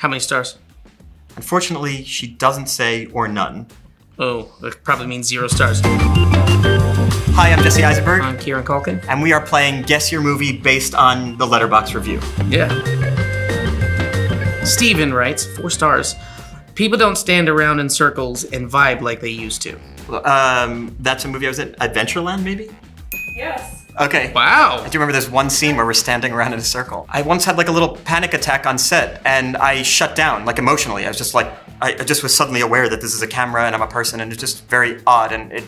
How many stars? Unfortunately, she doesn't say or none. Oh, that probably means 0 stars. Hi, I'm Jesse Eisenberg. I'm Kieran Culkin. And we are playing Guess Your Movie based on the Letterboxd review. Yeah. Steven writes, 4 stars. People don't stand around in circles and vibe like they used to. That's a movie I was in. Adventureland, maybe? Yes. Okay. Wow. I do remember there's one scene where we're standing around in a circle. I once had like a little panic attack on set, and I shut down, like emotionally. I was just like, I just was suddenly aware that this is a camera and I'm a person, and it's just very odd, and it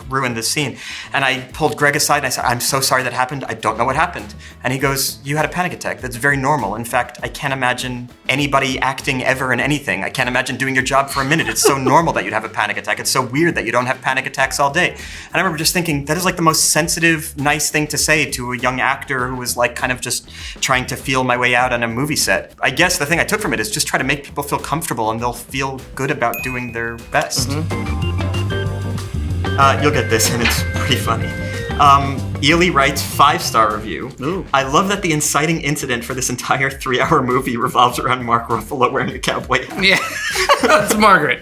ruined the scene. And I pulled Greg aside and I said, I'm so sorry that happened. I don't know what happened. And he goes, you had a panic attack. That's very normal. In fact, I can't imagine anybody acting ever in anything. I can't imagine doing your job for a minute. It's so normal that you'd have a panic attack. It's so weird that you don't have panic attacks all day. And I remember just thinking, that is like the most sensitive, nice thing to say to a young actor who was like kind of just trying to feel my way out on a movie set. I guess the thing I took from it is just try to make people feel comfortable and they'll feel good about doing their best. Mm-hmm. You'll get this, and it's pretty funny. Ely writes 5-star review. Ooh. I love that the inciting incident for this entire 3-hour movie revolves around Mark Ruffalo wearing a cowboy hat. Yeah, that's Margaret.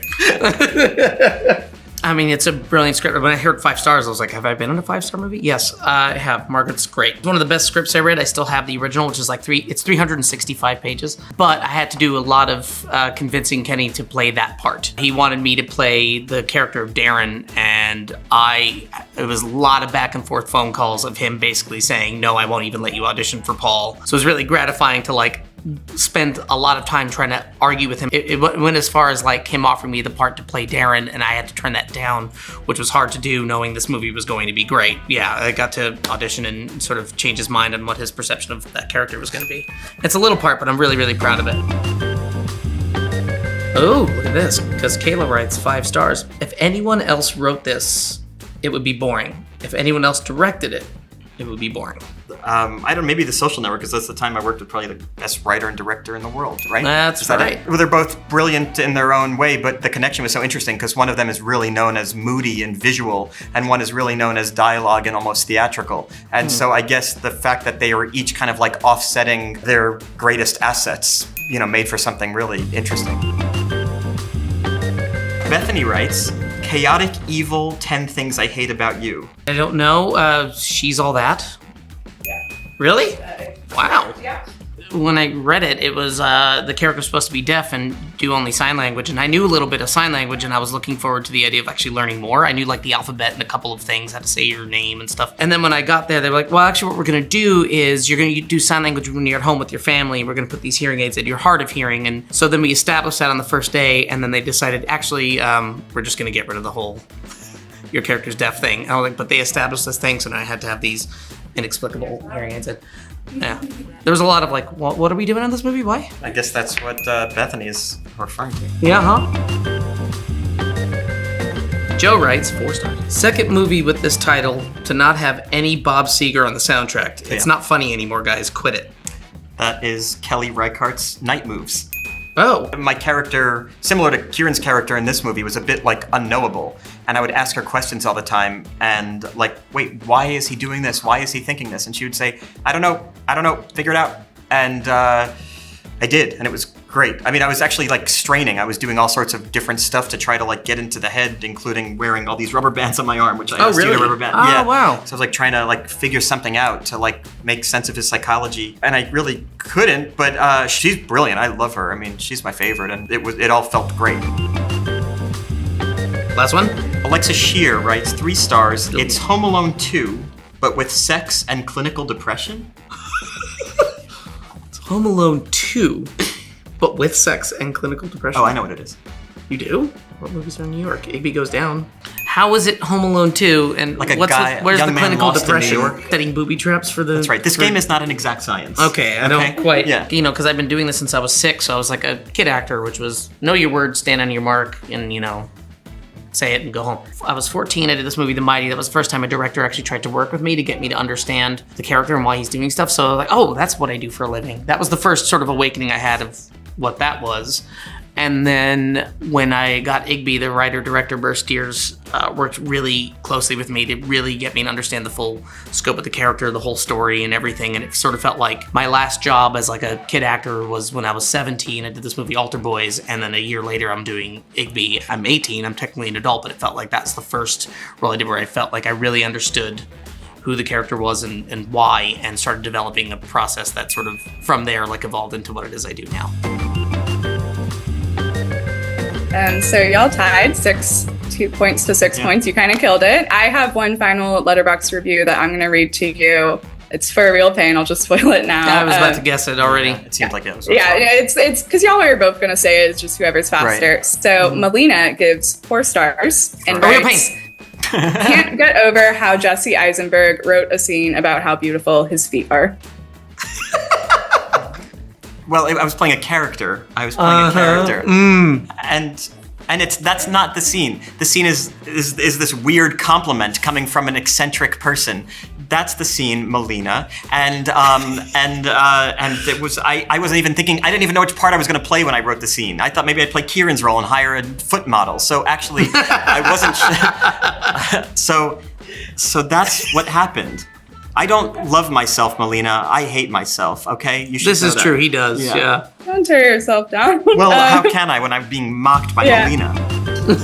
I mean, it's a brilliant script. When I heard 5 stars, I was like, have I been in a 5-star movie? Yes, I have. Margaret's great. It's one of the best scripts I read. I still have the original, which is like it's 365 pages. But I had to do a lot of convincing Kenny to play that part. He wanted me to play the character of Darren, and it was a lot of back and forth phone calls of him basically saying, no, I won't even let you audition for Paul. So it was really gratifying to like spend a lot of time trying to argue with him. It went as far as like him offering me the part to play Darren, and I had to turn that down, which was hard to do knowing this movie was going to be great. Yeah, I got to audition and sort of change his mind on what his perception of that character was going to be. It's a little part, but I'm really, really proud of it. Oh, look at this, because Kayla writes 5 stars. If anyone else wrote this, it would be boring. If anyone else directed it, it would be boring. Maybe The Social Network, because that's the time I worked with probably the best writer and director in the world, right? That's right. Well, they're both brilliant in their own way, but the connection was so interesting because one of them is really known as moody and visual, and one is really known as dialogue and almost theatrical. And so I guess the fact that they were each kind of like offsetting their greatest assets, made for something really interesting. Bethany writes, chaotic, evil, 10 things I hate about you. I don't know. She's all that. Yeah. Really? Wow. Yeah. When I read it, it was the character was supposed to be deaf and do only sign language, and I knew a little bit of sign language, and I was looking forward to the idea of actually learning more. I knew like the alphabet and a couple of things, how to say your name and stuff. And then when I got there, they were like, well, actually what we're gonna do is you're gonna do sign language when you're at home with your family. We're gonna put these hearing aids in your hard of hearing. And so then we established that on the first day, and then they decided, actually, we're just gonna get rid of the whole your character's deaf thing. And I was like, but they established this thing, so now I had to have these inexplicable hearing aids in. Yeah. There was a lot of like, what are we doing in this movie? Why? I guess that's what Bethany is referring to. Yeah, huh? Joe writes 4 stars. Second movie with this title to not have any Bob Seger on the soundtrack. It's not funny anymore, guys. Quit it. That is Kelly Reichardt's Night Moves. Oh. My character, similar to Kieran's character in this movie, was a bit like unknowable. And I would ask her questions all the time and like, wait, why is he doing this? Why is he thinking this? And she would say, I don't know, figure it out. And I did, and it was great. I mean, I was actually like straining. I was doing all sorts of different stuff to try to like get into the head, including wearing all these rubber bands on my arm, which I asked you to rubber band. Oh, yeah. wow. So I was like trying to like figure something out to like make sense of his psychology. And I really couldn't, but she's brilliant. I love her. I mean, she's my favorite, and it all felt great. Last one? Alexa Shear writes 3 stars. Ooh. It's Home Alone 2, but with sex and clinical depression. It's Home Alone 2, but with sex and clinical depression. Oh, I know what it is. You do? What movies are in New York? Igby Goes Down. How is it Home Alone 2? And Like a where's young the man clinical lost in New depression? York. Setting booby traps for the... That's right. This game is not an exact science. Okay, I don't quite... Yeah. Because I've been doing this since I was 6, so I was like a kid actor, which was know your words, stand on your mark, and, say it and go home. I was 14, I did this movie, The Mighty. That was the first time a director actually tried to work with me to get me to understand the character and why he's doing stuff. So I was like, oh, that's what I do for a living. That was the first sort of awakening I had of what that was. And then when I got Igby, the writer-director Burst Steers, worked really closely with me to really get me to understand the full scope of the character, the whole story and everything. And it sort of felt like my last job as like a kid actor was when I was 17. I did this movie Altar Boys, and then a year later I'm doing Igby. I'm 18, I'm technically an adult, but it felt like that's the first role I did where I felt like I really understood who the character was and why, and started developing a process that sort of from there like evolved into what it is I do now. And so y'all tied 2 points to 6 points. You kind of killed it. I have one final Letterboxd review that I'm going to read to you. It's for a real pain. I'll just spoil it now. I was about to guess it already. It seemed like it was. It's because y'all are both going to say it's just whoever's faster. Right. So Melina gives 4 stars and A real writes, pain. can't get over how Jesse Eisenberg wrote a scene about how beautiful his feet are. Well, I was playing a character. And that's not the scene. The scene is this weird compliment coming from an eccentric person. That's the scene, Melina. And it was I wasn't even thinking. I didn't even know which part I was going to play when I wrote the scene. I thought maybe I'd play Kieran's role and hire a foot model. So actually, I wasn't. So that's what happened. I don't love myself, Melina. I hate myself, okay? You should This know is that. true, he does, yeah. Don't tear yourself down. Well, how can I when I'm being mocked by Melina?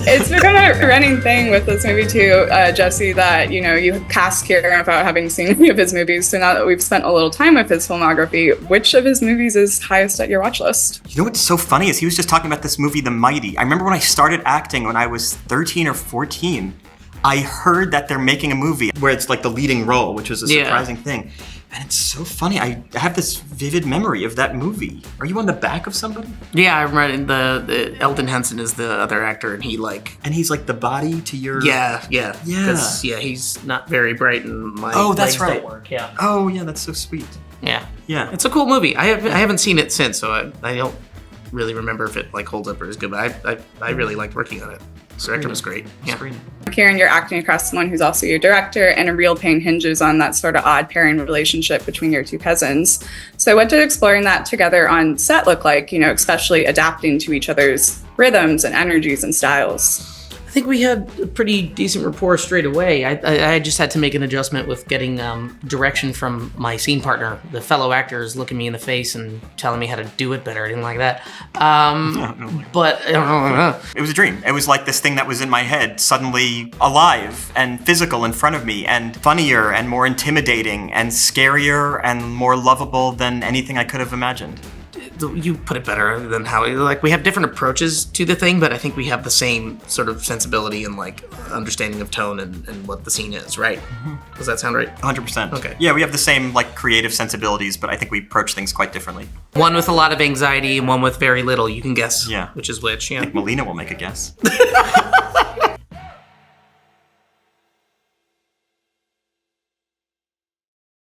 It's become a running thing with this movie too, Jesse, that, you cast Kieran without having seen any of his movies. So now that we've spent a little time with his filmography, which of his movies is highest at your watch list? You know what's so funny is he was just talking about this movie, The Mighty. I remember when I started acting when I was 13 or 14, I heard that they're making a movie where it's like the leading role, which was a surprising thing. And it's so funny. I have this vivid memory of that movie. Are you on the back of somebody? Yeah, I remember the Eldon Henson is the other actor, and he's like the body to your... Yeah. Because, he's not very bright, and my that's legs right. don't work, yeah. Oh, yeah, that's so sweet. Yeah. Yeah. It's a cool movie. I haven't seen it since, so I don't really remember if it like holds up or is good, but I really liked working on it. The director was great. Yeah. Kieran, you're acting across someone who's also your director, and A Real Pain hinges on that sort of odd pairing relationship between your two cousins. So what did exploring that together on set look like, especially adapting to each other's rhythms and energies and styles? I think we had a pretty decent rapport straight away. I just had to make an adjustment with getting direction from my scene partner. The fellow actors looking me in the face and telling me how to do it better. I didn't like that. But I don't know. It was a dream. It was like this thing that was in my head suddenly alive and physical in front of me, and funnier and more intimidating and scarier and more lovable than anything I could have imagined. You put it better than how we have different approaches to the thing, but I think we have the same sort of sensibility and understanding of tone and what the scene is, right? Mm-hmm. Does that sound right? 100%. Okay. Yeah, we have the same creative sensibilities, but I think we approach things quite differently. One with a lot of anxiety and one with very little. You can guess which is which. Yeah. I think Melina will make a guess.